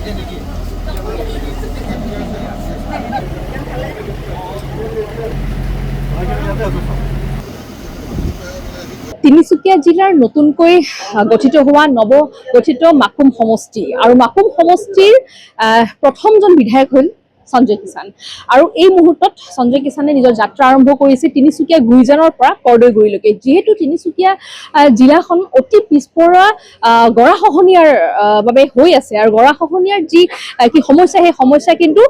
তিনিচুকীয়া জিলাৰ নতুনকৈ গঠিত হোৱা নৱগঠিত মাকুম সমষ্টি আৰু মাকুম সমষ্টিৰ প্ৰথমজন বিধায়ক হ'ল সঞ্জয় কিষাণ আৰু এই মুহূৰ্তত সঞ্জয় কিষাণে নিজৰ যাত্ৰা আৰম্ভ কৰিছে তিনিচুকীয়া গুইজানৰ পৰা কৰদৈগুৰিলৈকে। যিহেতু তিনিচুকীয়া জিলাখন অতি পিছপৰা গৰাখহনীয়াৰ বাবে হৈ আছে আৰু গৰাখহনীয়াৰ যি কি সমস্যা, সেই সমস্যা কিন্তু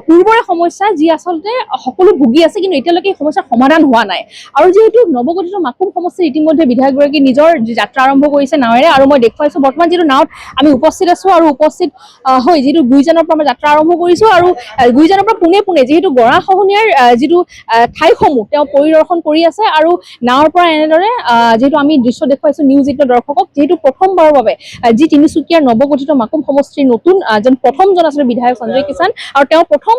পূৰ্বৰে সমস্যা যি আচলতে সকলো ভুগি আছে, কিন্তু এতিয়ালৈকে এই সমস্যাৰ সমাধান হোৱা নাই। আৰু যিহেতু নৱগঠিত মাকুম সমষ্টিৰ ইতিমধ্যে বিধায়কগৰাকী নিজৰ যাত্ৰা আৰম্ভ কৰিছে নাৱেৰে, আৰু মই দেখুৱাইছো বৰ্তমান যিটো নাৱত আমি উপস্থিত আছো আৰু উপস্থিত হৈ যিটো গুইজানৰ পৰা মই যাত্ৰা আৰম্ভ কৰিছো আৰু গুইজানৰ পৰা পোনে পোনে যিহেতু গৰাখহনীয়াৰ যিটো ঠাইসমূহ তেওঁ পৰিদৰ্শন কৰি আছে আৰু নাৱৰ পৰা এনেদৰে যিহেতু আমি দৃশ্য দেখুৱাইছো নিউজ 18 দৰ্শকক, যিহেতু প্ৰথমবাৰৰ বাবে যি তিনিচুকীয়াৰ নৱগঠিত মাকুম সমষ্টিৰ নতুন প্ৰথমজন আছিলে বিধায়ক সঞ্জয় কিষাণ, আৰু তেওঁ প্ৰথম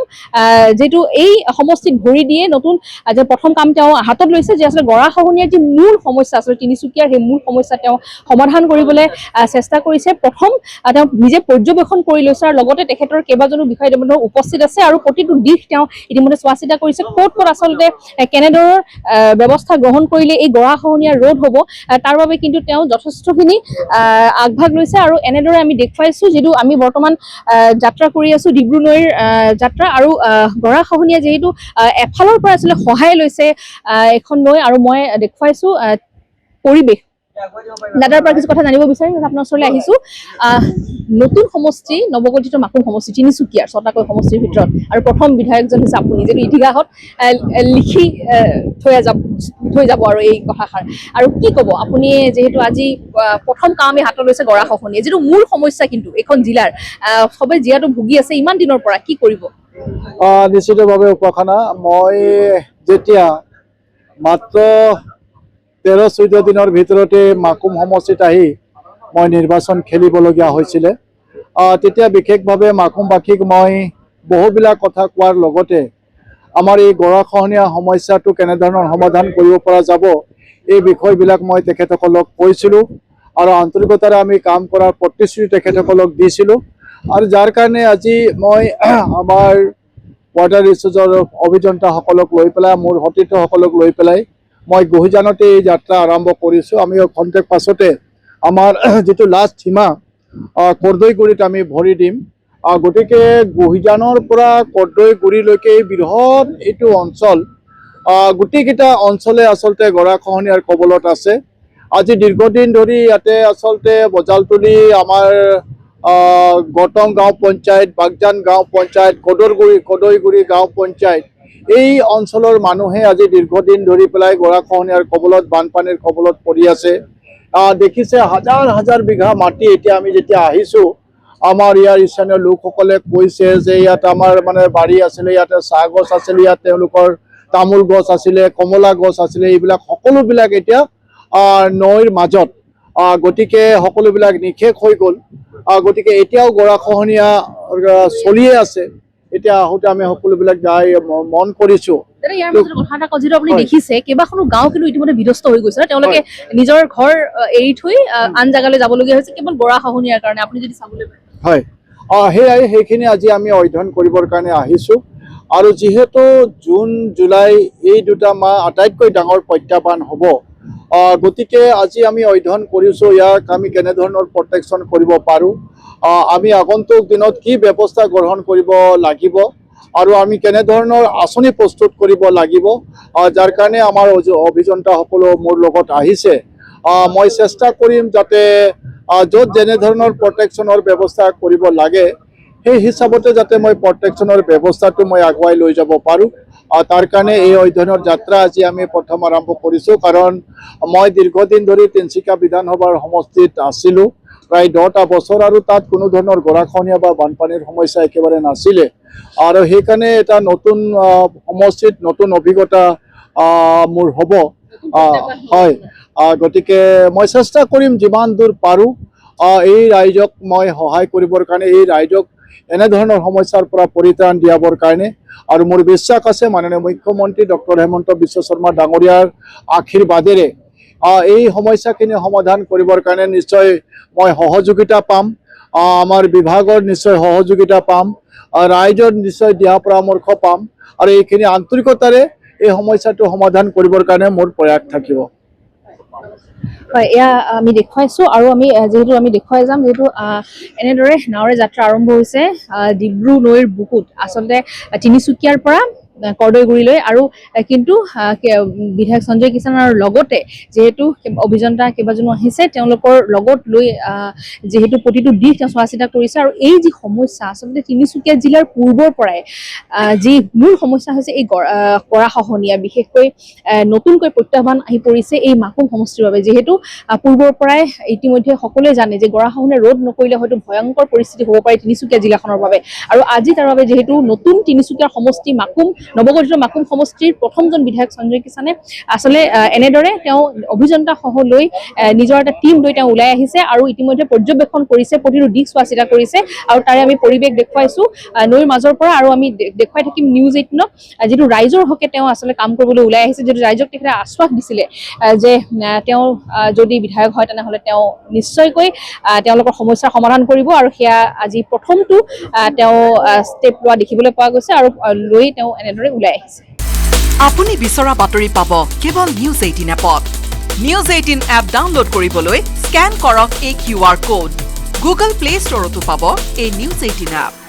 যিহেতু এই সমষ্টিত ভৰি দিয়ে নতুন যে প্ৰথম কাম তেওঁ হাতত লৈছে, যে আচলতে গৰাখহনীয়াৰ যি মূল সমস্যা আচলতে তিনিচুকীয়াৰ সেই মূল সমস্যা তেওঁ সমাধান কৰিবলৈ চেষ্টা কৰিছে। প্ৰথম তেওঁ নিজে পৰ্যবেক্ষণ কৰি লৈছে আৰু লগতে তেখেতৰ কেইবাজনো বিষয়া ইতিমধ্যে উপস্থিত আছে আৰু প্ৰতিটো দিশ তেওঁ ইতিমধ্যে চোৱা চিতা কৰিছে। ক'ত আচলতে কেনেদৰৰ ব্যৱস্থা গ্ৰহণ কৰিলে এই গৰাখহনীয়া ৰোধ হ'ব, তাৰ বাবে কিন্তু তেওঁ যথেষ্টখিনি আগভাগ লৈছে। আৰু এনেদৰে আমি দেখুৱাইছো যিটো আমি বৰ্তমান যাত্ৰা কৰি আছো ডিব্ৰু নৈৰ যাত্ৰা, আৰু গৰাখহনীয়া যিহেতু এফালৰ পৰা আচলতে সহায় লৈছে এখন নৈ, আৰু মই দেখুৱাইছো পৰিৱেশ। দাদাৰ পৰা কিছু কথা জানিব বিচাৰিম, আপোনাৰ ওচৰলৈ আহিছো। নতুন সমষ্টি নৱগঠিত মাকুম সমষ্টি তিনিচুকীয়াৰ 6টাকৈ সমষ্টিৰ ভিতৰত আৰু প্ৰথম বিধায়কজন হৈছে আপুনি, যিটো ইতিহাসত লিখি থৈ যাব আৰু এই কথাষাৰ। আৰু কি ক'ব আপুনি, যিহেতু আজি প্ৰথম কাম আমি হাতত লৈছে গৰাখহনীয়া, যিটো মূল সমস্যা কিন্তু এইখন জিলাৰ সবে জীয়াটো ভুগি আছে ইমান দিনৰ পৰা, কি কৰিব? নিশ্চিতভাৱে উপাসনা, মই যেতিয়া মাত্ৰ 13-14 দিনৰ ভিতৰতে মাকুম সমষ্টিত আহি মই নিৰ্বাচন খেলিবলগীয়া হৈছিলে, তেতিয়া বিশেষভাৱে মাকুমবাসীক মই বহুবিলাক কথা কোৱাৰ লগতে আমাৰ এই গৰাখহনীয়া সমস্যাটো কেনেধৰণৰ সমাধান কৰিব পৰা যাব এই বিষয়বিলাক মই তেখেতসকলক কৈছিলোঁ আৰু আন্তৰিকতাৰে আমি কাম কৰাৰ প্ৰতিশ্ৰুতি তেখেতসকলক দিছিলোঁ। আৰু যাৰ কাৰণে আজি মই আমাৰ ৱাটাৰ ৰিচোৰ্চৰ অভিযন্তাসকলক লৈ পেলাই, মোৰ সতীৰ্থসকলক লৈ পেলাই মই গুইজানতে এই যাত্ৰা আৰম্ভ কৰিছোঁ। আমি খন্তেক পাছতে আমাৰ যিটো লাষ্ট সীমা কৰদৈগুৰিত আমি ভৰি দিম। গতিকে গুইজানৰ পৰা কৰদৈগুৰিলৈকে এই বৃহৎ এইটো অঞ্চল, গোটেইকেইটা অঞ্চলে আচলতে গৰাখহনীয়াৰ কবলত আছে। আজি দীৰ্ঘদিন ধৰি ইয়াতে আচলতে বজালতলী, আমাৰ গৌতম গাঁও পঞ্চায়ত, বাগজান গাঁও পঞ্চায়ত, কদৈগুৰি গাঁও পঞ্চায়ত, এই অঞ্চলৰ মানুহে আজি দীৰ্ঘদিন ধৰি পেলাই গৰাখহনীয়াৰ কবলত, বানপানীৰ কবলত পৰি আছে। দেখিছে হাজাৰ হাজাৰ বিঘা মাটি। এতিয়া আমি যেতিয়া আহিছোঁ, আমাৰ ইয়াৰ স্থানীয় লোকসকলে কৈছে যে ইয়াত আমাৰ মানে বাৰী আছিলে, ইয়াতে চাহ গছ আছিলে, ইয়াত তেওঁলোকৰ তামোল গছ আছিলে, কমলা গছ আছিলে, এইবিলাক সকলোবিলাক এতিয়া নৈৰ মাজত, গতিকে সকলোবিলাক নিশেষ হৈ গ'ল। গতিকে এতিয়াও গৰাখহনীয়া চলিয়ে আছে। এতিয়া আহোঁতে আমি সকলোবিলাক যাই মন কৰিছোঁ। ইয়াৰ মাজত কথা এটা কওঁ, যিটো আপুনি দেখিছে কেইবাখনো গাঁও কিন্তু ইতিমধ্যে বিধ্বস্ত হৈ গৈছে, তেওঁলোকে নিজৰ ঘৰ এৰি থৈ আন জেগালৈ যাবলগীয়া হৈছে কেৱল গৰাখহনীয়াৰ কাৰণে, আপুনি যদি চাবলৈ পায়। হয়, সেইখিনি আজি আমি অধ্যয়ন কৰিবৰ কাৰণে আহিছোঁ। আৰু যিহেতু জুন জুলাই এই দুটা মাহ আটাইতকৈ ডাঙৰ প্ৰত্যাহ্বান হ'ব, গতিকে আজি আমি অধ্যয়ন কৰিছোঁ ইয়াক আমি কেনেধৰণৰ প্ৰটেকশ্যন কৰিব পাৰোঁ, আমি আগন্তুক দিনত কি ব্যৱস্থা গ্ৰহণ কৰিব লাগিব আৰু আমি কেনেধৰণৰ আঁচনি প্ৰস্তুত কৰিব লাগিব, যাৰ কাৰণে আমাৰ অভিযন্তাসকলো মোৰ লগত আহিছে। মই চেষ্টা কৰিম যাতে য'ত যেনেধৰণৰ প্ৰটেকশ্যনৰ ব্যৱস্থা কৰিব লাগে সেই হিচাপতে যাতে মই প্ৰটেকশ্যনৰ ব্যৱস্থাটো মই আগুৱাই লৈ যাব পাৰোঁ। তাৰ কাৰণে এই অধ্যয়নৰ যাত্ৰা আজি আমি প্ৰথম আৰম্ভ কৰিছোঁ, কাৰণ মই দীৰ্ঘদিন ধৰি তিনিচুকীয়া বিধানসভাৰ সমষ্টিত আছিলোঁ প্ৰায় 10টা বছৰ, আৰু তাত কোনো ধৰণৰ গৰাখহনীয়া বা বানপানীৰ সমস্যা একেবাৰে নাছিলে। আৰু সেইকাৰণে এটা নতুন সমষ্টিত নতুন অভিজ্ঞতা মোৰ হ'ব। হয়, গতিকে মই চেষ্টা কৰিম যিমান দূৰ পাৰোঁ এই ৰাইজক মই সহায় কৰিবৰ কাৰণে, এই ৰাইজক এনেধৰণৰ সমস্যাৰ পৰা পৰিত্ৰাণ দিয়াবৰ কাৰণে। আৰু মোৰ বিশ্বাস আছে মাননীয় মুখ্যমন্ত্ৰী ডক্টৰ হেমন্ত বিশ্ব শৰ্মা ডাঙৰীয়াৰ আশীৰ্বাদেৰে এই সমস্যাখিনি সমাধান কৰিবৰ কাৰণে নিশ্চয় মই সহযোগিতা পাম। আমাৰ বিভাগৰ নিশ্চয় সহযোগিতা পাম, ৰাইজৰ নিশ্চয় দিহা পৰামৰ্শ পাম আৰু এইখিনি আন্তৰিকতাৰে এই সমস্যাটো সমাধান কৰিবৰ কাৰণে মোৰ প্ৰয়াস থাকিব। হয়, এয়া আমি দেখুৱাইছো আৰু আমি যিহেতু আমি দেখুৱাই যাম, যিহেতু এনেদৰে নাৱৰে যাত্ৰা আৰম্ভ হৈছে ডিব্ৰু নৈৰ বুকুত, আচলতে তিনিচুকীয়াৰ পৰা কৰ্দৈগুৰিলৈ। আৰু কিন্তু বিধায়ক সঞ্জয় কিষাণৰ লগতে যিহেতু অভিযন্তা কেইবাজনো আহিছে, তেওঁলোকৰ লগত লৈ যিহেতু প্ৰতিটো দিশ তেওঁ চোৱা চিতা কৰিছে। আৰু এই যি সমস্যা, আচলতে তিনিচুকীয়া জিলাৰ পূৰ্বৰ পৰাই যি মূল সমস্যা হৈছে এই গৰাখহনীয়া, বিশেষকৈ নতুনকৈ প্ৰত্যাহ্বান আহি পৰিছে এই মাকুম সমষ্টিৰ বাবে। যিহেতু পূৰ্বৰ পৰাই ইতিমধ্যে সকলোৱে জানে যে গৰাখহনীয়া ৰোধ নকৰিলে হয়তো ভয়ংকৰ পৰিস্থিতি হ'ব পাৰে তিনিচুকীয়া জিলাখনৰ বাবে। আৰু আজি তাৰ বাবে যিহেতু নতুন তিনিচুকীয়াৰ সমষ্টি মাকুম, নৱগঠিত মাকুম সমষ্টিৰ প্ৰথমজন বিধায়ক সঞ্জয় কিষাণে আচলতে এনেদৰে তেওঁ অভিযন্তা সহ লৈ নিজৰ এটা টিম লৈ তেওঁ ওলাই আহিছে আৰু ইতিমধ্যে পৰ্যবেক্ষণ কৰিছে, প্ৰতিটো দিশ চোৱা চিতা কৰিছে। আৰু তাৰে আমি পৰিৱেশ দেখুৱাইছো নৈৰ মাজৰ পৰা, আৰু আমি দেখুৱাই থাকিম নিউজ 18ক যিটো ৰাইজৰ হকে তেওঁ আচলতে কাম কৰিবলৈ ওলাই আহিছে। যিটো ৰাইজক তেখেতে আশ্বাস দিছিলে যে তেওঁ যদি বিধায়ক হয় তেনেহ'লে তেওঁ নিশ্চয়কৈ তেওঁলোকৰ সমস্যাৰ সমাধান কৰিব, আৰু সেয়া আজি প্ৰথমটো তেওঁ ষ্টেপ লোৱা দেখিবলৈ পোৱা গৈছে আৰু লৈ তেওঁ এনেদৰে ওলাই আহিছে। আপুনি বিচৰা বাতৰি পাব কেৱল নিউজ 18 এপত। নিউজ 18 এপ ডাউনলোড কৰিবলৈ স্কেন কৰক এই QR কোড। গুগল প্লে ষ্টৰতো পাব এই নিউজ 18 এপ।